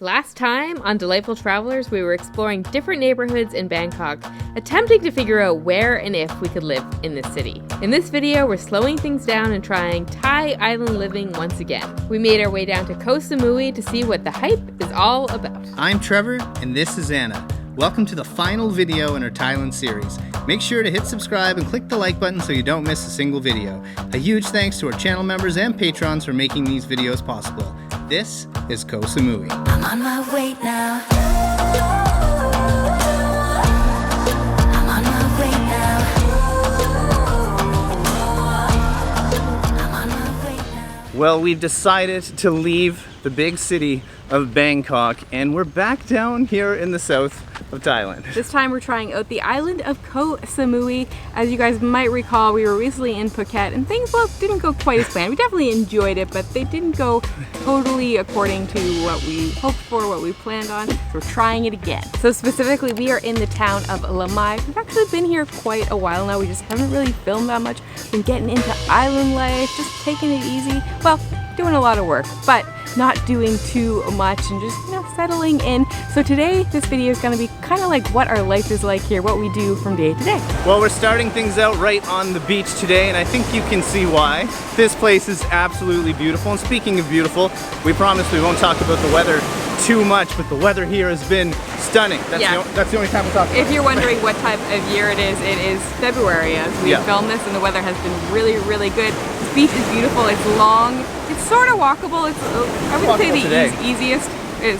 Last time on Delightful Travelers, we were exploring different neighborhoods in Bangkok, attempting to figure out where and if we could live in this city. In this video, we're slowing things down and trying Thai island living once again. We made our way down to Koh Samui to see what the hype is all about. I'm Trevor, and this is Anna. Welcome to the final video in our Thailand series. Make sure to hit subscribe and click the like button so you don't miss a single video. A huge thanks to our channel members and patrons for making these videos possible. This is Koh Samui. I'm on my way now. I'm on my way now. I'm on my way now. Well, we've decided to leave the big city of Bangkok, and we're back down here in the south of Thailand. This time we're trying out the island of Koh Samui. As you guys might recall, we were recently in Phuket and things didn't go quite as planned. We definitely enjoyed it, but they didn't go totally according to what we hoped for, what we planned on. So we're trying it again. So specifically, we are in the town of Lamai. We've actually been here quite a while now. We just haven't really filmed that much. Been getting into island life, just taking it easy. Well, doing a lot of work, but not doing too much and just, settling in. So today, this video is going to be kind of like what our life is like here, what we do from day to day. Well, we're starting things out right on the beach today, and I think you can see why. This place is absolutely beautiful, and speaking of beautiful, we promise we won't talk about the weather too much, but the weather here has been stunning. That's the only time we'll talk about it. If you're wondering what type of year it is February as we film this, and the weather has been really, really good. This beach is beautiful, it's long, it's sort of walkable. It's, I wouldn't say the easiest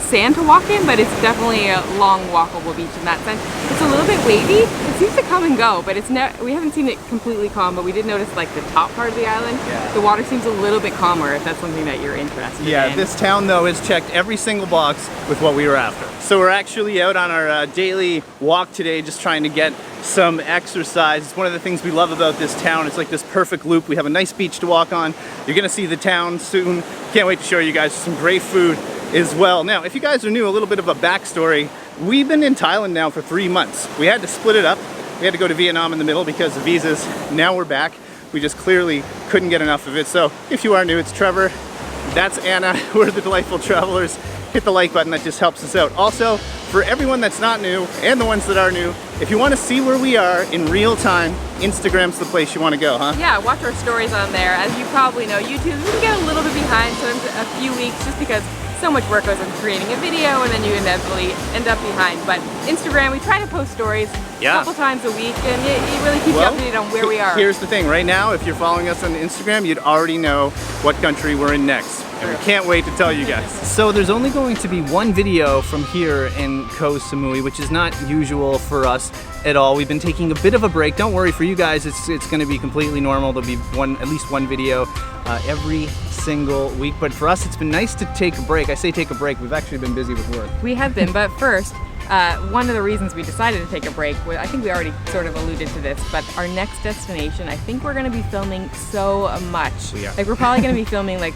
sand to walk in, but it's definitely a long walkable beach in that sense. It's a little bit wavy. It seems to come and go, but we haven't seen it completely calm, but we did notice like the top part of the island, the water seems a little bit calmer if that's something that you're interested in. Yeah, this town though has checked every single box with what we were after. So we're actually out on our daily walk today, just trying to get some exercise. It's one of the things we love about this town. It's like this perfect loop. We have a nice beach to walk on. You're gonna see the town soon. Can't wait to show you guys some great food as well. Now, if you guys are new, a little bit of a backstory. We've been in Thailand now for 3 months. We had to split it up. We had to go to Vietnam in the middle because of visas. Now we're back. We just clearly couldn't get enough of it. So if you are new, it's Trevor. That's Anna. We're the Delightful Travelers. Hit the like button, that just helps us out. Also, for everyone that's not new and the ones that are new, if you want to see where we are in real time, Instagram's the place you want to go, huh? Yeah, watch our stories on there. As you probably know, YouTube, we can get a little bit behind, sometimes a few weeks, just because so much work goes into creating a video and then you inevitably end up behind. But Instagram, we try to post stories a couple times a week, and it really keeps you updated on where we are. Here's the thing, right now, if you're following us on Instagram, you'd already know what country we're in next. And we can't wait to tell you guys. So there's only going to be one video from here in Koh Samui, which is not usual for us at all. We've been taking a bit of a break. Don't worry, for you guys, it's going to be completely normal. There'll be at least one video every single week. But for us, it's been nice to take a break. I say take a break. We've actually been busy with work. We have been, but first, one of the reasons we decided to take a break, I think we already sort of alluded to this, but our next destination, I think we're going to be filming so much. We are. Like, we're probably going to be filming like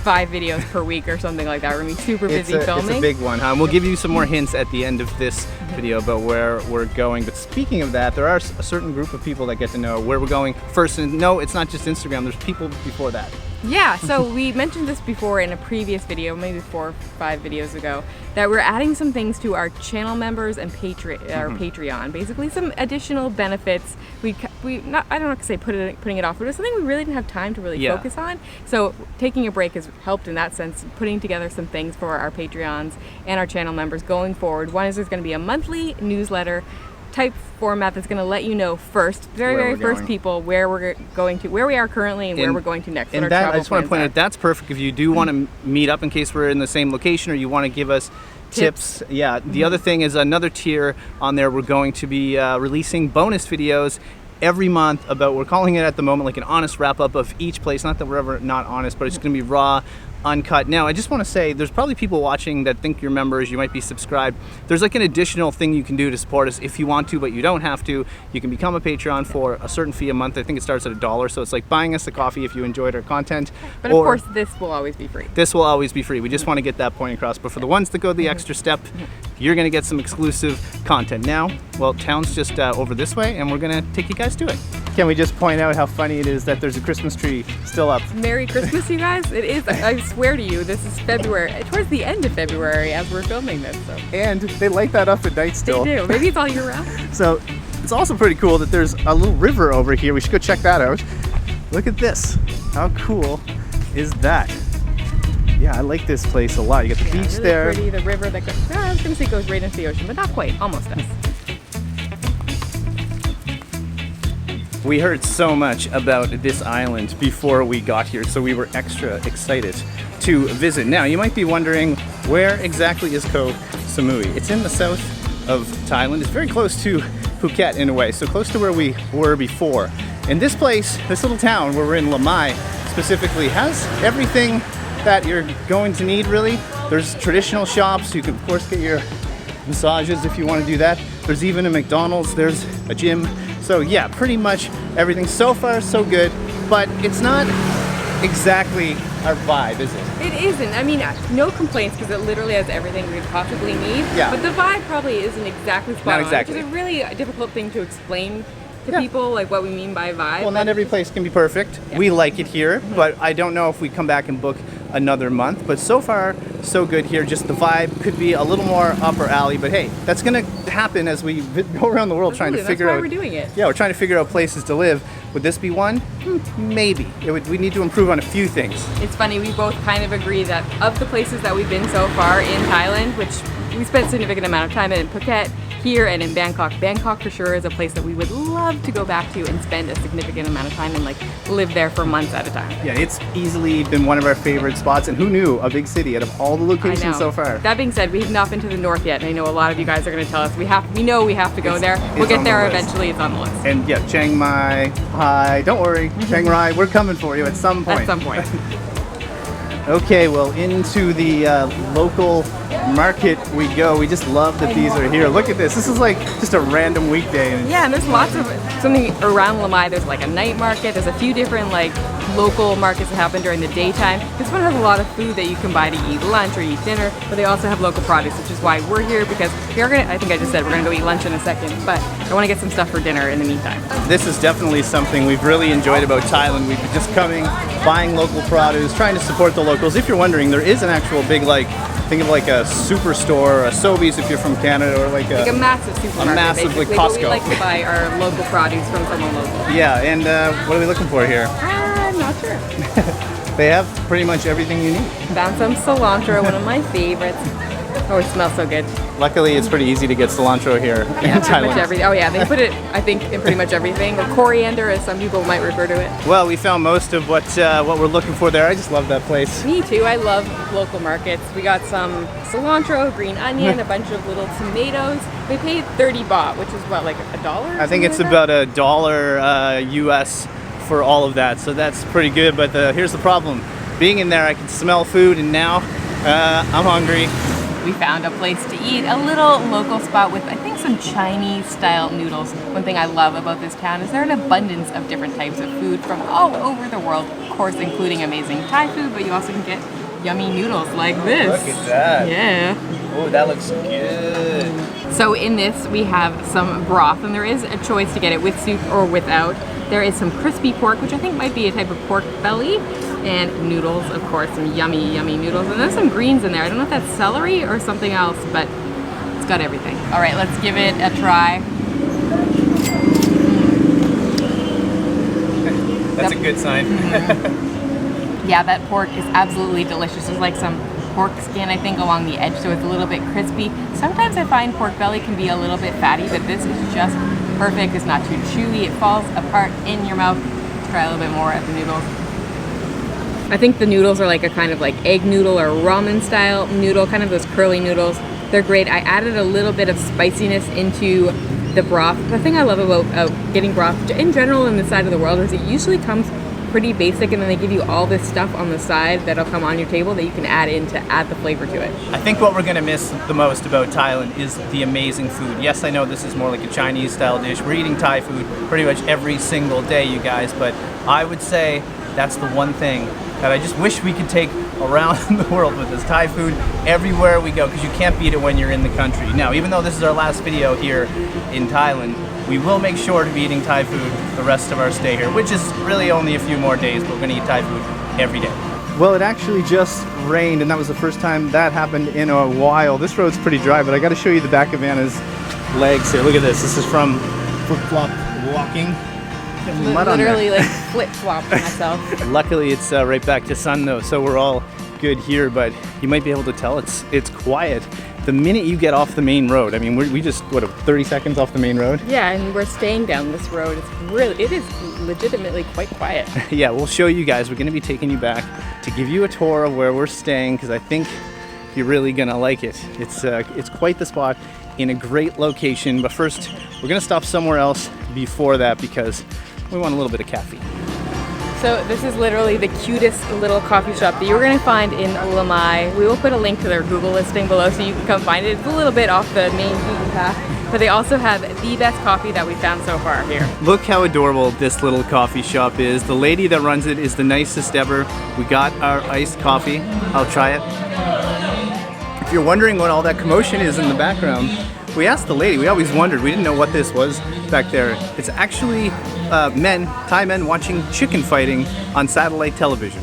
5 videos per week or something like that. We're going to be super busy filming. It's a big one, huh? We'll give you some more hints at the end of this video about where we're going. But speaking of that, there are a certain group of people that get to know where we're going first. And no, it's not just Instagram. There's people before that. Yeah, so we mentioned this before in a previous video, maybe 4 or 5 videes ago, that we're adding some things to our channel members and our Patreon. Basically, some additional benefits. I don't know to say putting it off, but it was something we really didn't have time to really focus on. So taking a break has helped in that sense, putting together some things for our Patreons and our channel members going forward. One is there's going to be a monthly newsletter type format that's going to let you know first, very first people, where we're going to, where we are currently, and where we're going to next. And that, I just want to point out, that's perfect if you do want to meet up in case we're in the same location, or you want to give us tips. Yeah. The other thing is another tier on there. We're going to be releasing bonus videos every month about, we're calling it at the moment like an honest wrap up of each place. Not that we're ever not honest, but it's going to be raw, uncut. Now, I just want to say, there's probably people watching that think you're members, you might be subscribed. There's like an additional thing you can do to support us if you want to, but you don't have to. You can become a Patreon for a certain fee a month. I think it starts at $1, so it's like buying us a coffee if you enjoyed our content. But of course, this will always be free. This will always be free. We just want to get that point across. But for the ones that go the extra step, you're going to get some exclusive content. Now, well, town's just over this way, and we're going to take you guys to it. Can we just point out how funny it is that there's a Christmas tree still up? Merry Christmas, you guys. It is, I swear to you, this is February, towards the end of February as we're filming this. So. And they light that up at night still. They do. Maybe it's all year round. So it's also pretty cool that there's a little river over here. We should go check that out. Look at this. How cool is that? Yeah, I like this place a lot. You got the beach really there. Pretty. The river that goes, I was going to say goes right into the ocean, but not quite. Almost does. We heard so much about this island before we got here, so we were extra excited to visit. Now, you might be wondering, where exactly is Koh Samui? It's in the south of Thailand. It's very close to Phuket in a way, so close to where we were before. And this place, this little town where we're in Lamai specifically, has everything that you're going to need really. There's traditional shops. You can of course get your massages if you want to do that. There's even a McDonald's, there's a gym. So yeah, pretty much everything. So far so good, but it's not exactly our vibe, is it? It isn't. I mean, no complaints because it literally has everything we'd possibly need. Yeah. But the vibe probably isn't exactly spot Not on, exactly. which is a really difficult thing to explain to Yeah. people, like what we mean by vibe. Well, not every place can be perfect. Yeah. We like it here, but I don't know if we come back and book another month. But so far, so good here. Just the vibe could be a little more up our alley. But hey, that's gonna happen as we go around the world trying to figure out. That's why we're doing it. Yeah, we're trying to figure out places to live. Would this be one? Maybe. We need to improve on a few things. It's funny, we both kind of agree that of the places that we've been so far in Thailand, which we spent a significant amount of time in Phuket, here and in Bangkok. Bangkok for sure is a place that we would love to go back to and spend a significant amount of time and like live there for months at a time. Yeah, it's easily been one of our favorite spots, and who knew, a big city out of all the I locations know. so far. That being said, we have not been to the north yet, and I know a lot of you guys are going to tell us we know we have to go there. We'll it's get on the there list. eventually. It's on the list. And yeah, Chiang Mai, hi, don't worry, Chiang Rai, we're coming for you at some point. At some point. Okay, well, into the local market we go. We just love that these are here. Look at this. This is like just a random weekday. And Yeah, and there's lots of something around Lamai. There's like a night market. There's a few different like local markets that happen during the daytime. This one has a lot of food that you can buy to eat lunch or eat dinner, but they also have local produce, which is why we're here because we are gonna. I think I just said we're gonna go eat lunch in a second, but I want to get some stuff for dinner in the meantime. this is definitely something we've really enjoyed about Thailand. We've been just coming, buying local produce, trying to support the locals. If you're wondering, there is an actual big think of like a superstore, a Sobeys if you're from Canada, or like a massive supermarket. massive, like basically, but we Costco. like to buy our local produce from someone local. Yeah, and what are we looking for here? I'm not sure. They have pretty much everything you need. Found some cilantro, one of my favorites. Oh, it smells so good. Luckily, it's pretty easy to get cilantro here in Yeah, pretty Thailand. much everything. Oh yeah, they put it, I think, in pretty much everything. Or coriander, as some people might refer to it. Well, we found most of what we're looking for there. I just love that place. Me too. I love local markets. We got some cilantro, green onion, a bunch of little tomatoes. We paid 30 baht, which is what, like $1? I think it's something like about $1 US for all of that, so that's pretty good. But here's the problem: being in there, I can smell food, and now I'm hungry. We found a place to eat, a little local spot with, I think, some Chinese-style noodles. One thing I love about this town is there are an abundance of different types of food from all over the world, of course, including amazing Thai food, but you also can get yummy noodles like this. Look at that. Yeah. Oh, that looks good. So in this, we have some broth, and there is a choice to get it with soup or without. There is some crispy pork, which I think might be a type of pork belly, and noodles, of course, some yummy, yummy noodles. And there's some greens in there. I don't know if that's celery or something else, but it's got everything. All right, let's give it a try. That's a good sign. Yeah, that pork is absolutely delicious. There's like some pork skin, I think, along the edge, so it's a little bit crispy. Sometimes I find pork belly can be a little bit fatty, but this is just perfect. It's not too chewy. It falls apart in your mouth. Let's try a little bit more at the noodles. I think the noodles are like a kind of like egg noodle or ramen style noodle, kind of those curly noodles. They're great. I added a little bit of spiciness into the broth. The thing I love about getting broth in general in this side of the world is it usually comes pretty basic, and then they give you all this stuff on the side that'll come on your table that you can add in to add the flavor to it. I think what we're gonna miss the most about Thailand is the amazing food. Yes, I know this is more like a Chinese style dish. We're eating Thai food pretty much every single day, you guys, but I would say that's the one thing that I just wish we could take around the world with us. Thai food everywhere we go, because you can't beat it when you're in the country. Now, even though this is our last video here in Thailand, we will make sure to be eating Thai food the rest of our stay here, which is really only a few more days, but we're gonna eat Thai food every day. Well, it actually just rained, and that was the first time that happened in a while. This road's pretty dry, but I gotta show you the back of Anna's legs here. Look at this. This is from flip-flop walking. Mud on there. Literally like flip-flopped myself. Luckily, it's right back to sun though, so we're all good here, but you might be able to tell it's quiet. The minute you get off the main road, I mean, we just, what, 30 seconds off the main road? Yeah, and we're staying down this road. It is legitimately quite quiet. Yeah, we'll show you guys. We're gonna be taking you back to give you a tour of where we're staying, because I think you're really gonna like it. It's quite the spot in a great location, but first, we're gonna stop somewhere else before that because we want a little bit of caffeine. So this is literally the cutest little coffee shop that you're going to find in Lamai. We will put a link to their Google listing below so you can come find it. It's a little bit off the main beaten path, but they also have the best coffee that we found so far here. Look how adorable this little coffee shop is. The lady that runs it is the nicest ever. We got our iced coffee. I'll try it. If you're wondering what all that commotion is in the background, we asked the lady. We always wondered. We didn't know what this was back there. It's actually Thai men watching chicken fighting on satellite television.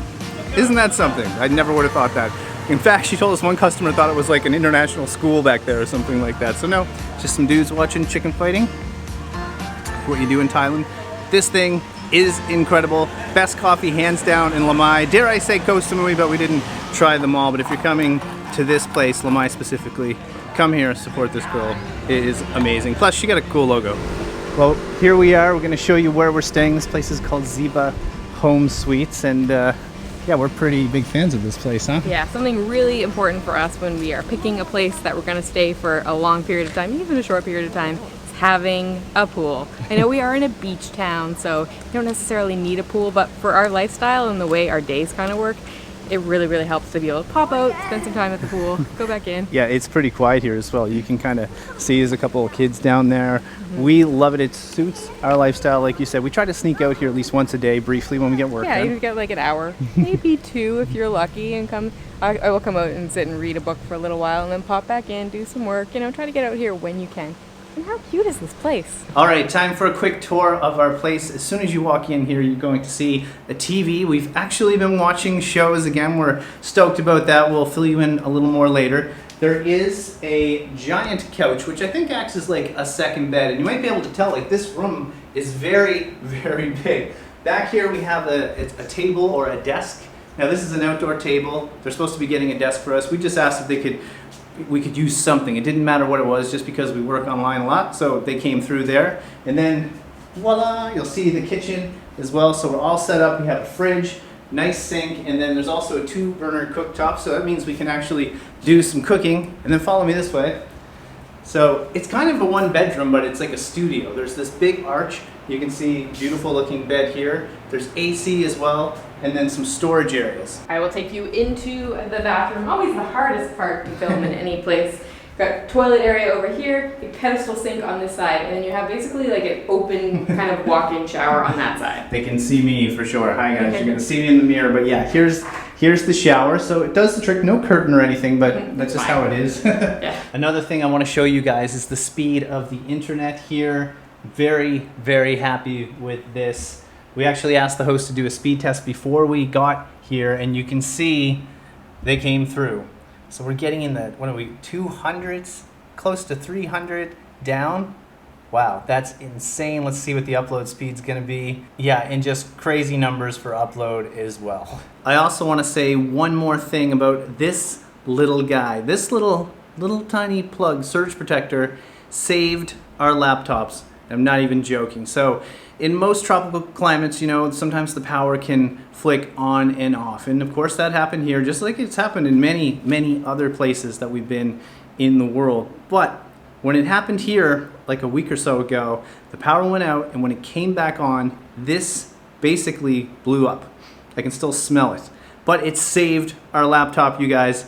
Isn't that something? I never would have thought that. In fact, she told us one customer thought it was like an international school back there or something like that. So no, just some dudes watching chicken fighting. What you do in Thailand. This thing is incredible. Best coffee hands down in Lamai. Dare I say Koh Samui, but we didn't try them all. But if you're coming to this place, Lamai specifically, come here, support this girl. It is amazing. Plus, she got a cool logo. Well, here we are. We're going to show you where we're staying. This place is called Ziba Home Suites, and yeah, we're pretty big fans of this place, huh? Yeah, something really important for us when we are picking a place that we're going to stay for a long period of time, even a short period of time, is having a pool. I know we are in a beach town, so we don't necessarily need a pool, but for our lifestyle and the way our days kind of work, it really, really helps to be able to pop out, spend some time at the pool, go back in. Yeah, it's pretty quiet here as well. You can kind of see there's a couple of kids down there. We love it. It suits our lifestyle, like you said. We try to sneak out here at least once a day, briefly, when we get work Yeah, done. you get like an hour, maybe two if you're lucky, and come. I will come out and sit and read a book for a little while, and then pop back in, do some work. You know, try to get out here when you can. And how cute is this place? All right, time for a quick tour of our place. As soon as you walk in here, you're going to see a TV. We've actually been watching shows again. We're stoked about that. We'll fill you in a little more later. There is a giant couch, which I think acts as like a second bed. And you might be able to tell, like, this room is very, very big. Back here we have a table or a desk. Now this is an outdoor table. They're supposed to be getting a desk for us. We just asked if we could use something. It didn't matter what it was, just because we work online a lot, so they came through there. And then, voila, you'll see the kitchen as well. So we're all set up. We have a fridge, nice sink, and then there's also a 2-burner cooktop, so that means we can actually do some cooking. And then follow me this way. So it's kind of a 1-bedroom, but it's like a studio. There's this big arch. You can see beautiful looking bed here. There's AC as well, and then some storage areas. I will take you into the bathroom. Always the hardest part to film in any place. Got toilet area over here, a pedestal sink on this side, and then you have basically like an open kind of walk-in shower on that side. They can see me for sure. Hi guys, you're gonna see me in the mirror, but yeah, here's the shower. So it does the trick. No curtain or anything, but that's just how it is. Yeah. Another thing I want to show you guys is the speed of the internet here. Very, very happy with this. We actually asked the host to do a speed test before we got here, and you can see they came through. So we're getting in the, 200s, close to 300 down. Wow, that's insane. Let's see what the upload speed's gonna be. Yeah, and just crazy numbers for upload as well. I also wanna say one more thing about this little guy. This little tiny plug surge protector saved our laptops. I'm not even joking. So in most tropical climates, you know, sometimes the power can flick on and off. And of course that happened here, just like it's happened in many, many other places that we've been in the world. But when it happened here, like a week or so ago, the power went out, and when it came back on, this basically blew up. I can still smell it. But it saved our laptop, you guys.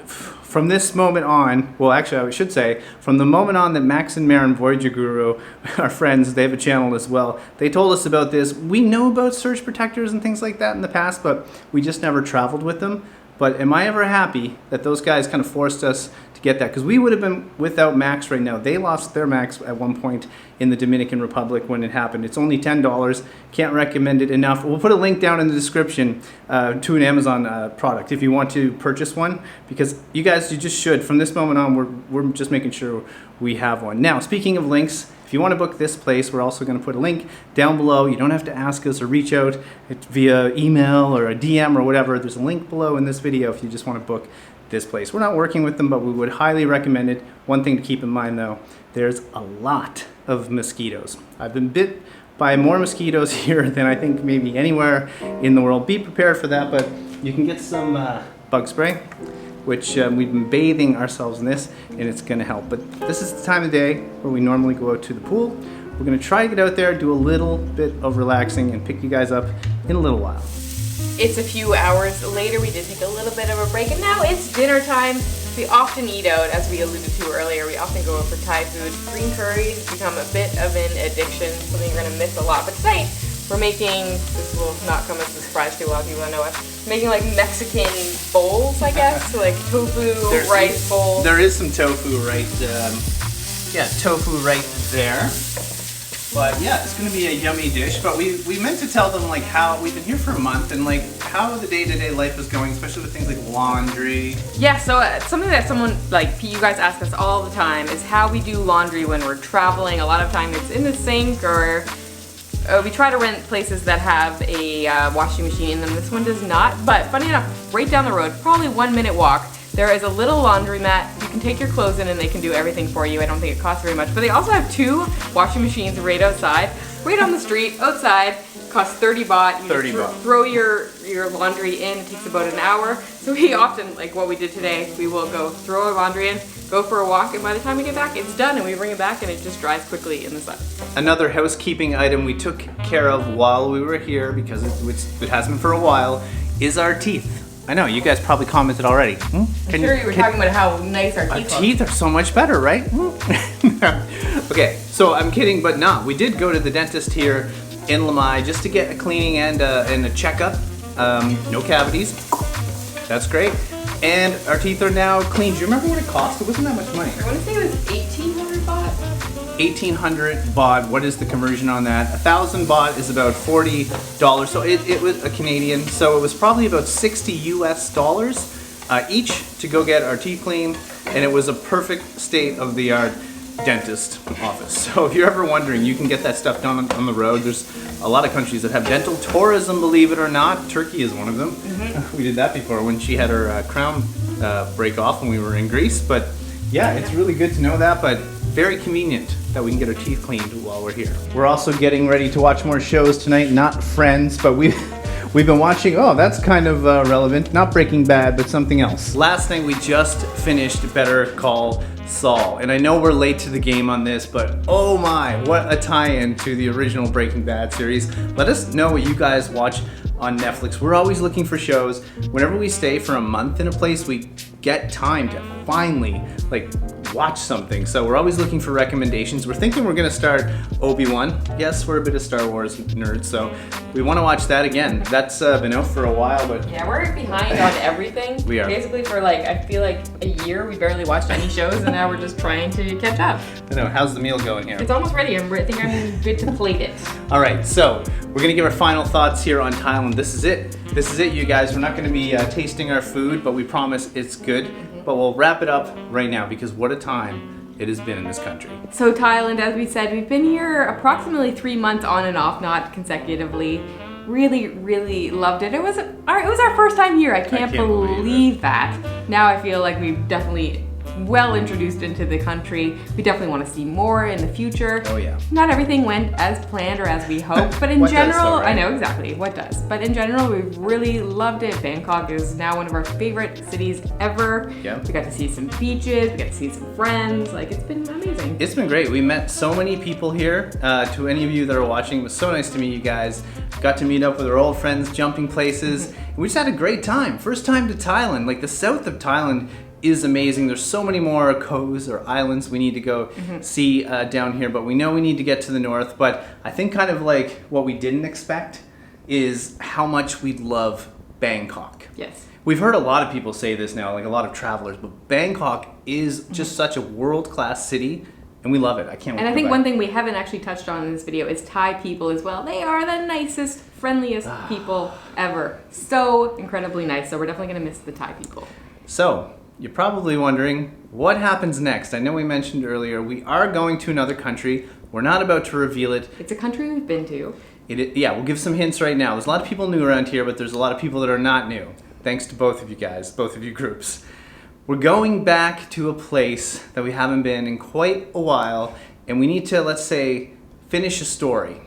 From this moment on, well, actually, I should say, from the moment on that Max and Maren, Voyager Guru, our friends, they have a channel as well, they told us about this. We know about surge protectors and things like that in the past, but we just never traveled with them. But am I ever happy that those guys kind of forced us to get that, because we would have been without Max right now. They lost their Max at one point in the Dominican Republic when it happened. It's only $10. Can't recommend it enough. We'll put a link down in the description to an Amazon product if you want to purchase one, because you guys, you just should. From this moment on, we're just making sure we have one. Now, speaking of links, if you want to book this place, we're also going to put a link down below. You don't have to ask us or reach out via email or a DM or whatever. There's a link below in this video if you just want to book this place. We're not working with them, but we would highly recommend it. One thing to keep in mind though, there's a lot of mosquitoes. I've been bit by more mosquitoes here than I think maybe anywhere in the world. Be prepared for that, but you can get some bug spray, which we've been bathing ourselves in this, and it's gonna help. But this is the time of day where we normally go out to the pool. We're gonna try to get out there, do a little bit of relaxing, and pick you guys up in a little while. It's a few hours later. We did take a little bit of a break, and now it's dinner time. We often eat out, as we alluded to earlier. We often go out for Thai food. Green curry has become a bit of an addiction, something you're gonna miss a lot. But tonight, we're making, this will not come as a surprise to a lot of people I know it, making like Mexican bowls, I guess, so like tofu, rice bowls. There is some tofu right, tofu right there. But yeah, it's gonna be a yummy dish. But we meant to tell them like how we've been here for a month and like how the day-to-day life is going, especially with things like laundry. Yeah, so something that someone, like you guys ask us all the time is how we do laundry when we're traveling. A lot of time it's in the sink, or we try to rent places that have a washing machine in them. This one does not, but funny enough, right down the road, probably 1 minute walk, there is a little laundromat. You can take your clothes in and they can do everything for you. I don't think it costs very much, but they also have 2 washing machines right outside, right on the street, outside. Costs 30 baht. You 30 baht. Throw your laundry in. It takes about an hour. So we often, like what we did today, we will go throw our laundry in, go for a walk, and by the time we get back, it's done, and we bring it back, and it just dries quickly in the sun. Another housekeeping item we took care of while we were here, because it has been for a while, is our teeth. I know, you guys probably commented already. I'm sure you were talking about how nice our teeth Our teeth are so much better, right? Okay, so I'm kidding, but nah, we did go to the dentist here in Lamai just to get a cleaning and a checkup. No cavities. That's great. And our teeth are now clean. Do you remember what it cost? It wasn't that much money. I want to say it was 1,800 baht. 1,800 baht. What is the conversion on that? 1,000 baht is about $40. So it was a Canadian. So it was probably about 60 US dollars each to go get our teeth cleaned. And it was a perfect state-of-the-art dentist office. So if you're ever wondering, you can get that stuff done on the road. There's a lot of countries that have dental tourism, believe it or not. Turkey is one of them. We did that before when she had her crown break off when we were in Greece. But yeah, it's really good to know that, but very convenient that we can get our teeth cleaned while we're here. We're also getting ready to watch more shows tonight, not Friends, but we've been watching, oh, that's kind of relevant, not Breaking Bad, but something else. Last thing, we just finished Better Call Saul, and I know we're late to the game on this, but oh my, what a tie-in to the original Breaking Bad series. Let us know what you guys watch on Netflix. We're always looking for shows. Whenever we stay for a month in a place, we get time to finally like watch something. So we're always looking for recommendations. We're thinking we're gonna start Obi-Wan. Yes, we're a bit of Star Wars nerds, so we wanna watch that again. That's been out for a while, but... Yeah, we're behind on everything. We are. Basically for like, I feel like a year we barely watched any shows, and now we're just trying to catch up. I know, how's the meal going here? It's almost ready. I think I'm good to plate it. All right, so we're gonna give our final thoughts here on Thailand. This is it. This is it, you guys. We're not gonna be tasting our food, but we promise it's good. But we'll wrap it up right now because what a time it has been in this country. So Thailand, as we said, we've been here approximately 3 months on and off, not consecutively. Really, really loved it. It was our first time here. I can't believe that. Now I feel like we've definitely well introduced into the country. We definitely want to see more in the future. Oh yeah. Not everything went as planned or as we hoped, but in general, I know exactly what does. But in general, we've really loved it. Bangkok is now one of our favorite cities ever. Yeah. We got to see some beaches, we got to see some friends. Like, it's been amazing. It's been great. We met so many people here. To any of you that are watching, it was so nice to meet you guys. Got to meet up with our old friends, jumping places. We just had a great time. First time to Thailand. Like, the south of Thailand is amazing. There's so many more coves or islands we need to go see down here, but we know we need to get to the north. But I think kind of like what we didn't expect is how much we love Bangkok. Yes. We've heard a lot of people say this now, like a lot of travelers, but Bangkok is just such a world-class city, and we love it. I can't wait. And I to think go one back. thing we haven't actually touched on in this video is Thai people as well. They are the nicest, friendliest people ever. So incredibly nice. So we're definitely going to miss the Thai people. So, you're probably wondering, what happens next? I know we mentioned earlier, we are going to another country. We're not about to reveal it. It's a country we've been to. Yeah, we'll give some hints right now. There's a lot of people new around here, but there's a lot of people that are not new. Thanks to both of you guys, both of you groups. We're going back to a place that we haven't been in quite a while, and we need to, let's say, finish a story,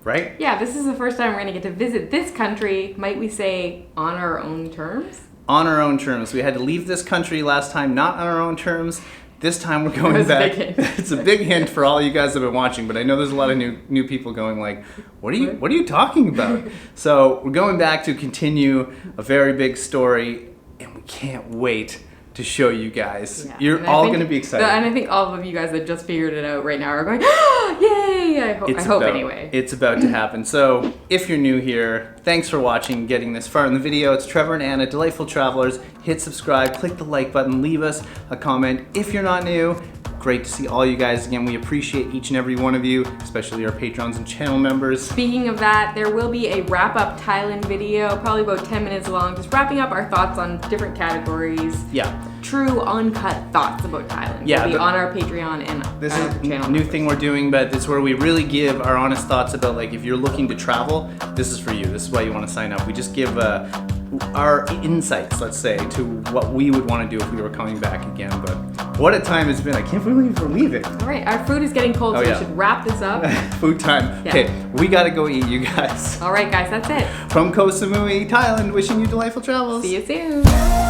right? Yeah, this is the first time we're going to get to visit this country, might we say, on our own terms? On our own terms. We had to leave this country last time not on our own terms. This time we're going That was a back. big hint. It's a big hint for all you guys that have been watching, but I know there's a lot of new people going like, what are you talking about? So we're going back to continue a very big story, and we can't wait to show you guys. Yeah. You're And I all think- going to be excited. And I think all of you guys that just figured it out right now are going, oh, yay! I hope anyway. It's about to happen. So if you're new here, thanks for watching, getting this far in the video. It's Trevor and Anna, delightful travelers. Hit subscribe, click the like button, leave us a comment. If you're not new, great to see all you guys again. We appreciate each and every one of you, especially our patrons and channel members. Speaking of that, there will be a wrap-up Thailand video, probably about 10 minutes long, just wrapping up our thoughts on different categories. Yeah. True, uncut thoughts about Thailand. Yeah, It'll be but on our Patreon and This our is channel. a new thing we're doing, but it's where we really give our honest thoughts about, like, if you're looking to travel, this is for you. This is why you want to sign up. We just give our insights, let's say, to what we would want to do if we were coming back again. But what a time it's been. I can't believe we're leaving. All right, our food is getting cold, Oh, so yeah. we should wrap this up. Food time. Yeah. Okay, we got to go eat, you guys. All right, guys, that's it. From Koh Samui, Thailand, wishing you delightful travels. See you soon.